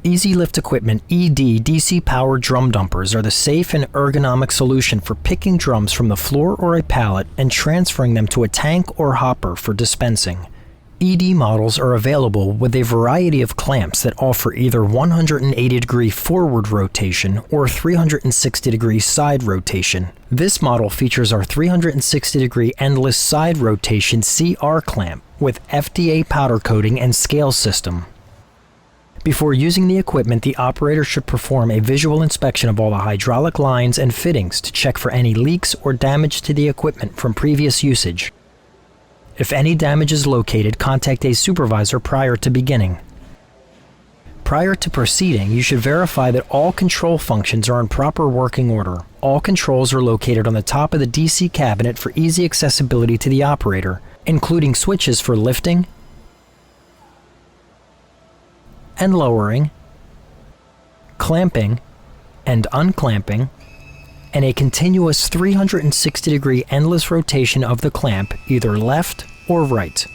Easy Lift Equipment ED DC-powered drum dumpers are the safe and ergonomic solution for picking drums from the floor or a pallet and transferring them to a tank or hopper for dispensing. ED models are available with a variety of clamps that offer either 180-degree forward rotation or 360-degree side rotation. This model features our 360-degree endless side rotation CR clamp with FDA powder coating and scale system. Before using the equipment, the operator should perform a visual inspection of all the hydraulic lines and fittings to check for any leaks or damage to the equipment from previous usage. If any damage is located, contact a supervisor prior to beginning. Prior to proceeding, you should verify that all control functions are in proper working order. All controls are located on the top of the DC cabinet for easy accessibility to the operator, including switches for lifting and lowering, clamping and unclamping, and a continuous 360-degree endless rotation of the clamp, either left or right.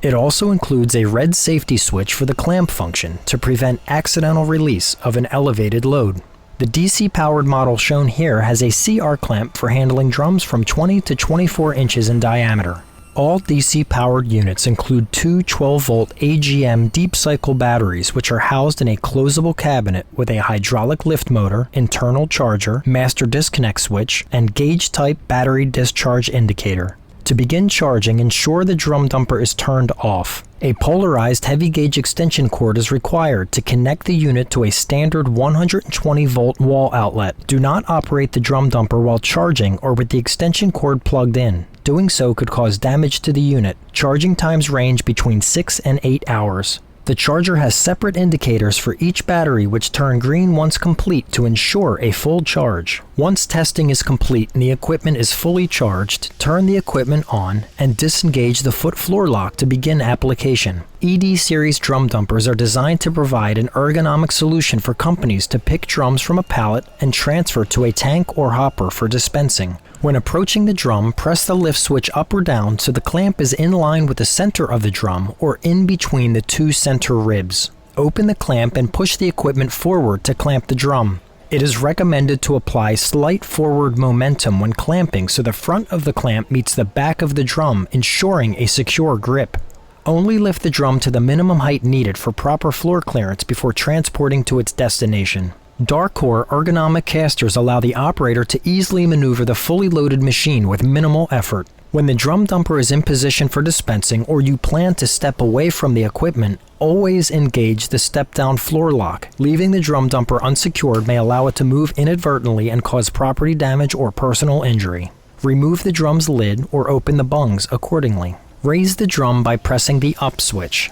It also includes a red safety switch for the clamp function to prevent accidental release of an elevated load. The DC-powered model shown here has a CR clamp for handling drums from 20 to 24 inches in diameter. All DC-powered units include two 12-volt AGM deep-cycle batteries which are housed in a closable cabinet with a hydraulic lift motor, internal charger, master disconnect switch, and gauge-type battery discharge indicator. To begin charging, ensure the drum dumper is turned off. A polarized heavy-gauge extension cord is required to connect the unit to a standard 120-volt wall outlet. Do not operate the drum dumper while charging or with the extension cord plugged in. Doing so could cause damage to the unit. Charging times range between 6 and 8 hours. The charger has separate indicators for each battery which turn green once complete to ensure a full charge. Once testing is complete and the equipment is fully charged, turn the equipment on and disengage the foot floor lock to begin application. ED series drum dumpers are designed to provide an ergonomic solution for companies to pick drums from a pallet and transfer to a tank or hopper for dispensing. When approaching the drum, press the lift switch up or down so the clamp is in line with the center of the drum or in between the two center ribs. Open the clamp and push the equipment forward to clamp the drum. It is recommended to apply slight forward momentum when clamping so the front of the clamp meets the back of the drum, ensuring a secure grip. Only lift the drum to the minimum height needed for proper floor clearance before transporting to its destination. Dark-core ergonomic casters allow the operator to easily maneuver the fully loaded machine with minimal effort. When the drum dumper is in position for dispensing or you plan to step away from the equipment, always engage the step-down floor lock. Leaving the drum dumper unsecured may allow it to move inadvertently and cause property damage or personal injury. Remove the drum's lid or open the bungs accordingly. Raise the drum by pressing the up switch.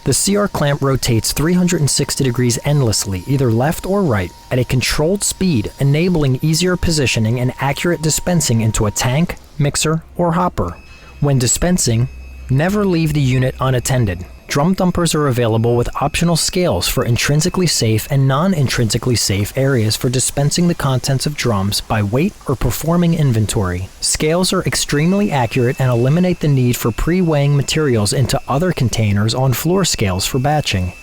The CR clamp rotates 360 degrees endlessly, either left or right, at a controlled speed, enabling easier positioning and accurate dispensing into a tank, mixer, or hopper. When dispensing, never leave the unit unattended. Drum dumpers are available with optional scales for intrinsically safe and non-intrinsically safe areas for dispensing the contents of drums by weight or performing inventory. Scales are extremely accurate and eliminate the need for pre-weighing materials into other containers on floor scales for batching.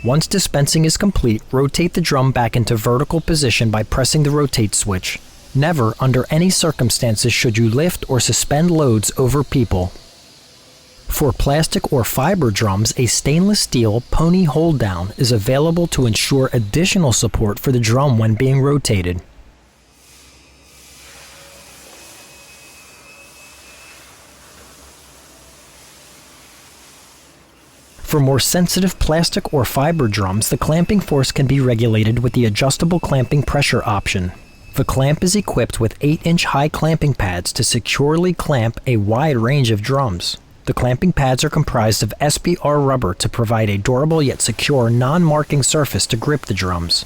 Once dispensing is complete, rotate the drum back into vertical position by pressing the rotate switch. Never, under any circumstances, should you lift or suspend loads over people. For plastic or fiber drums, a stainless steel pony hold down is available to ensure additional support for the drum when being rotated. For more sensitive plastic or fiber drums, the clamping force can be regulated with the adjustable clamping pressure option. The clamp is equipped with 8-inch high clamping pads to securely clamp a wide range of drums. The clamping pads are comprised of SBR rubber to provide a durable yet secure non-marking surface to grip the drums.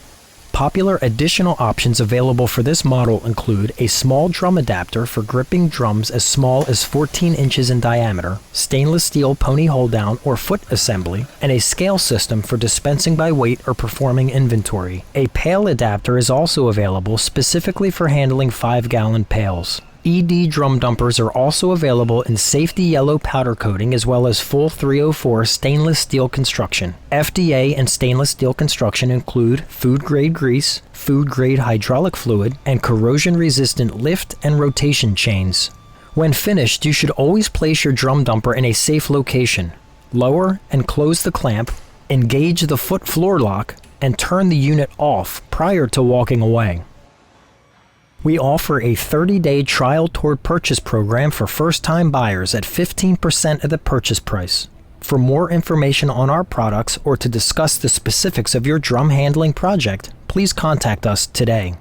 Popular additional options available for this model include a small drum adapter for gripping drums as small as 14 inches in diameter, stainless steel pony hold-down or foot assembly, and a scale system for dispensing by weight or performing inventory. A pail adapter is also available specifically for handling 5-gallon pails. ED drum dumpers are also available in safety yellow powder coating as well as full 304 stainless steel construction. FDA and stainless steel construction include food-grade grease, food-grade hydraulic fluid, and corrosion-resistant lift and rotation chains. When finished, you should always place your drum dumper in a safe location. Lower and close the clamp, engage the foot floor lock, and turn the unit off prior to walking away. We offer a 30-day trial toward purchase program for first-time buyers at 15% of the purchase price. For more information on our products or to discuss the specifics of your drum handling project, please contact us today.